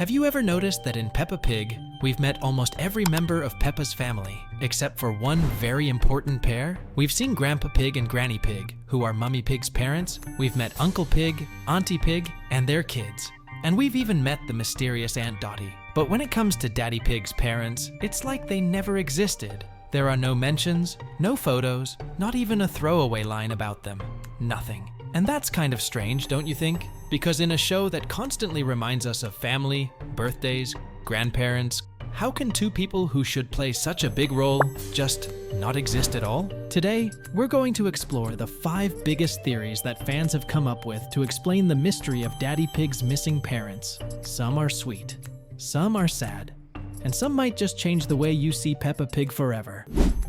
Have you ever noticed that in Peppa Pig, we've met almost every member of Peppa's family, except for one very important pair? We've seen Grandpa Pig and Granny Pig, who are Mummy Pig's parents. We've met Uncle Pig, Auntie Pig, and their kids. And we've even met the mysterious Aunt Dottie. But when it comes to Daddy Pig's parents, it's like they never existed. There are no mentions, no photos, not even a throwaway line about them. Nothing. And that's kind of strange, don't you think? Because in a show that constantly reminds us of family, birthdays, grandparents, how can two people who should play such a big role just not exist at all? Today, we're going to explore the 5 biggest theories that fans have come up with to explain the mystery of Daddy Pig's missing parents. Some are sweet, some are sad, and some might just change the way you see Peppa Pig forever.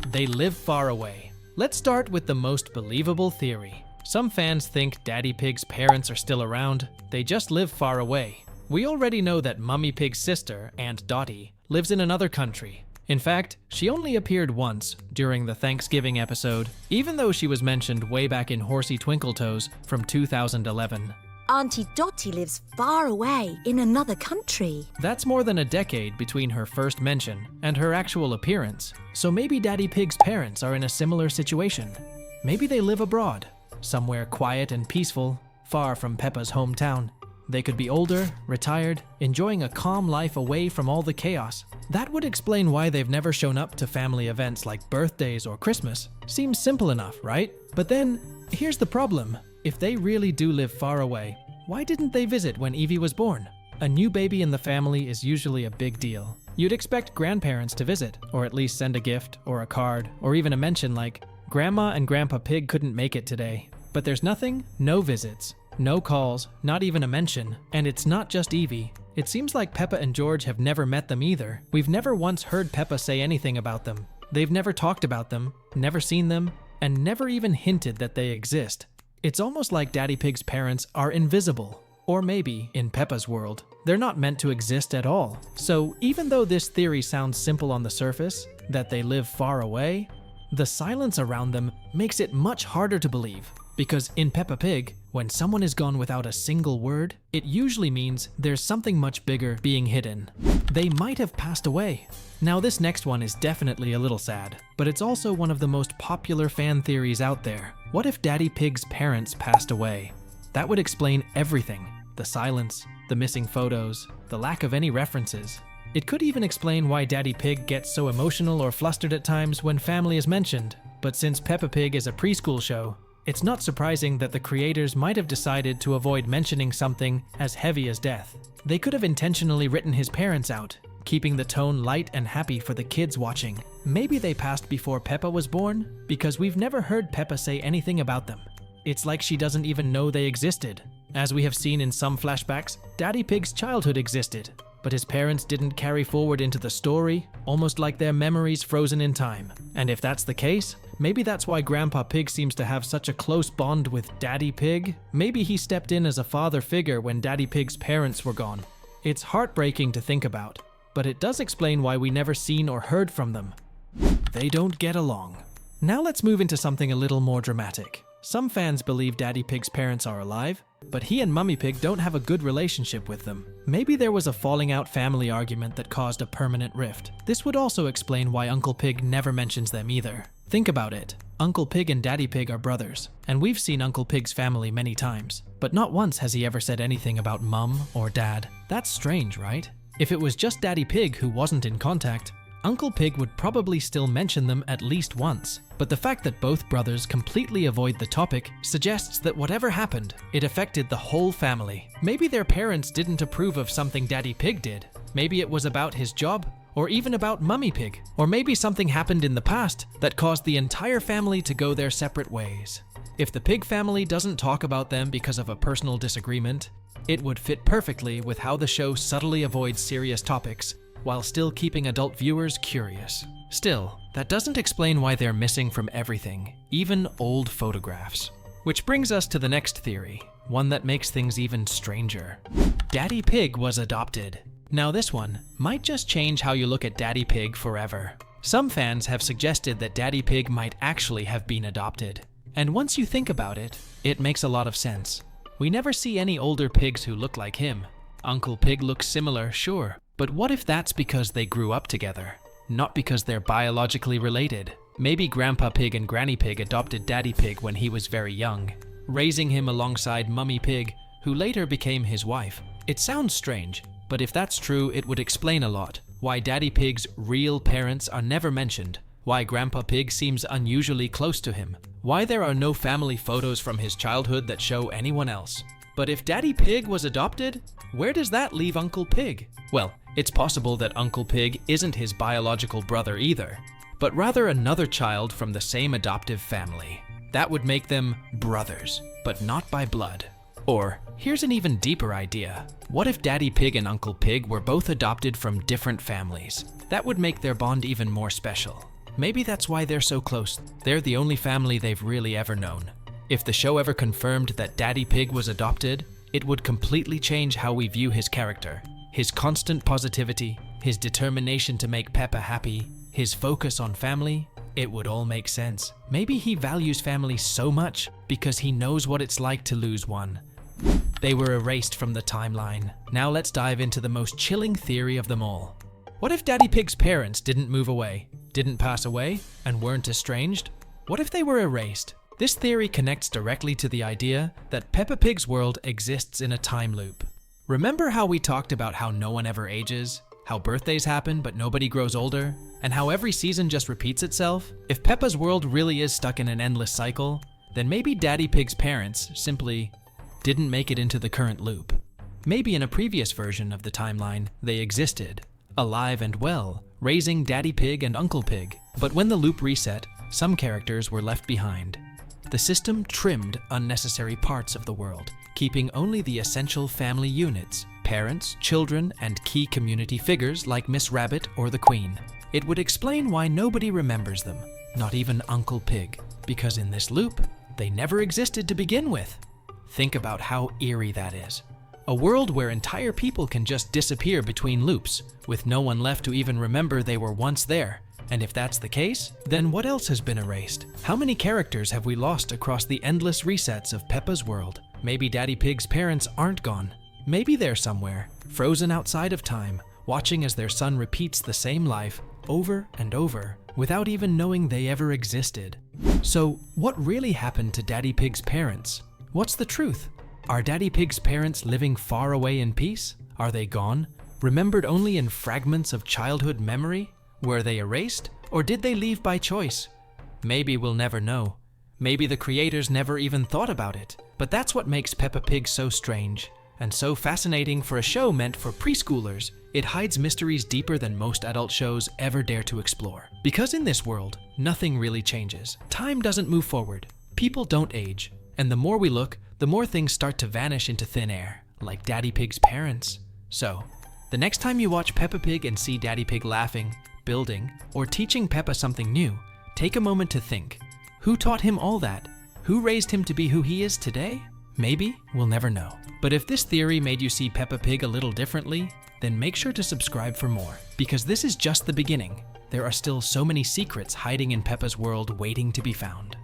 They live far away. Let's start with the most believable theory. Some fans think Daddy Pig's parents are still around, they just live far away. We already know that Mummy Pig's sister, Aunt Dottie, lives in another country. In fact, she only appeared once during the Thanksgiving episode, even though she was mentioned way back in Horsey Twinkletoes from 2011. Auntie Dottie lives far away in another country. That's more than a decade between her first mention and her actual appearance, so maybe Daddy Pig's parents are in a similar situation. Maybe they live abroad, somewhere quiet and peaceful, far from Peppa's hometown. They could be older, retired, enjoying a calm life away from all the chaos. That would explain why they've never shown up to family events like birthdays or Christmas. Seems simple enough, right? But then, here's the problem. If they really do live far away, why didn't they visit when Evie was born? A new baby in the family is usually a big deal. You'd expect grandparents to visit, or at least send a gift, or a card, or even a mention like, Grandma and Grandpa Pig couldn't make it today. But there's nothing, no visits, no calls, not even a mention. And it's not just Evie. It seems like Peppa and George have never met them either. We've never once heard Peppa say anything about them. They've never talked about them, never seen them, and never even hinted that they exist. It's almost like Daddy Pig's parents are invisible. Or maybe, in Peppa's world, they're not meant to exist at all. So even though this theory sounds simple on the surface, that they live far away, the silence around them makes it much harder to believe. Because in Peppa Pig, when someone is gone without a single word, it usually means there's something much bigger being hidden. They might have passed away. Now this next one is definitely a little sad, but it's also one of the most popular fan theories out there. What if Daddy Pig's parents passed away? That would explain everything. The silence, the missing photos, the lack of any references. It could even explain why Daddy Pig gets so emotional or flustered at times when family is mentioned. But since Peppa Pig is a preschool show, it's not surprising that the creators might have decided to avoid mentioning something as heavy as death. They could have intentionally written his parents out, keeping the tone light and happy for the kids watching. Maybe they passed before Peppa was born, because we've never heard Peppa say anything about them. It's like she doesn't even know they existed. As we have seen in some flashbacks, Daddy Pig's childhood existed, but his parents didn't carry forward into the story, almost like their memories frozen in time. And if that's the case, maybe that's why Grandpa Pig seems to have such a close bond with Daddy Pig. Maybe he stepped in as a father figure when Daddy Pig's parents were gone. It's heartbreaking to think about, but it does explain why we never seen or heard from them. They don't get along. Now let's move into something a little more dramatic. Some fans believe Daddy Pig's parents are alive, but he and Mummy Pig don't have a good relationship with them. Maybe there was a falling out family argument that caused a permanent rift. This would also explain why Uncle Pig never mentions them either. Think about it. Uncle Pig and Daddy Pig are brothers, and we've seen Uncle Pig's family many times, but not once has he ever said anything about Mum or Dad. That's strange, right? If it was just Daddy Pig who wasn't in contact, Uncle Pig would probably still mention them at least once. But the fact that both brothers completely avoid the topic suggests that whatever happened, it affected the whole family. Maybe their parents didn't approve of something Daddy Pig did. Maybe it was about his job, or even about Mummy Pig. Or maybe something happened in the past that caused the entire family to go their separate ways. If the Pig family doesn't talk about them because of a personal disagreement, it would fit perfectly with how the show subtly avoids serious topics while still keeping adult viewers curious. Still, that doesn't explain why they're missing from everything, even old photographs. Which brings us to the next theory, one that makes things even stranger. Daddy Pig was adopted. Now this one might just change how you look at Daddy Pig forever. Some fans have suggested that Daddy Pig might actually have been adopted. And once you think about it, it makes a lot of sense. We never see any older pigs who look like him. Uncle Pig looks similar, sure, but what if that's because they grew up together? Not because they're biologically related. Maybe Grandpa Pig and Granny Pig adopted Daddy Pig when he was very young, raising him alongside Mummy Pig, who later became his wife. It sounds strange, but if that's true, it would explain a lot. Why Daddy Pig's real parents are never mentioned, why Grandpa Pig seems unusually close to him, why there are no family photos from his childhood that show anyone else. But if Daddy Pig was adopted, where does that leave Uncle Pig? Well, it's possible that Uncle Pig isn't his biological brother either, but rather another child from the same adoptive family. That would make them brothers, but not by blood. Or, here's an even deeper idea. What if Daddy Pig and Uncle Pig were both adopted from different families? That would make their bond even more special. Maybe that's why they're so close. They're the only family they've really ever known. If the show ever confirmed that Daddy Pig was adopted, it would completely change how we view his character. His constant positivity, his determination to make Peppa happy, his focus on family, it would all make sense. Maybe he values family so much because he knows what it's like to lose one. They were erased from the timeline. Now let's dive into the most chilling theory of them all. What if Daddy Pig's parents didn't move away, didn't pass away, and weren't estranged? What if they were erased? This theory connects directly to the idea that Peppa Pig's world exists in a time loop. Remember how we talked about how no one ever ages, how birthdays happen but nobody grows older, and how every season just repeats itself? If Peppa's world really is stuck in an endless cycle, then maybe Daddy Pig's parents simply didn't make it into the current loop. Maybe in a previous version of the timeline, they existed, alive and well, raising Daddy Pig and Uncle Pig. But when the loop reset, some characters were left behind. The system trimmed unnecessary parts of the world, keeping only the essential family units, parents, children, and key community figures like Miss Rabbit or the Queen. It would explain why nobody remembers them, not even Uncle Pig, because in this loop, they never existed to begin with. Think about how eerie that is. A world where entire people can just disappear between loops, with no one left to even remember they were once there. And if that's the case, then what else has been erased? How many characters have we lost across the endless resets of Peppa's world? Maybe Daddy Pig's parents aren't gone. Maybe they're somewhere, frozen outside of time, watching as their son repeats the same life over and over, without even knowing they ever existed. So, what really happened to Daddy Pig's parents? What's the truth? Are Daddy Pig's parents living far away in peace? Are they gone? Remembered only in fragments of childhood memory? Were they erased? Or did they leave by choice? Maybe we'll never know. Maybe the creators never even thought about it. But that's what makes Peppa Pig so strange, and so fascinating for a show meant for preschoolers. It hides mysteries deeper than most adult shows ever dare to explore. Because in this world, nothing really changes. Time doesn't move forward. People don't age. And the more we look, the more things start to vanish into thin air, like Daddy Pig's parents. So, the next time you watch Peppa Pig and see Daddy Pig laughing, building, or teaching Peppa something new, take a moment to think. Who taught him all that? Who raised him to be who he is today? Maybe we'll never know. But if this theory made you see Peppa Pig a little differently, then make sure to subscribe for more, because this is just the beginning. There are still so many secrets hiding in Peppa's world waiting to be found.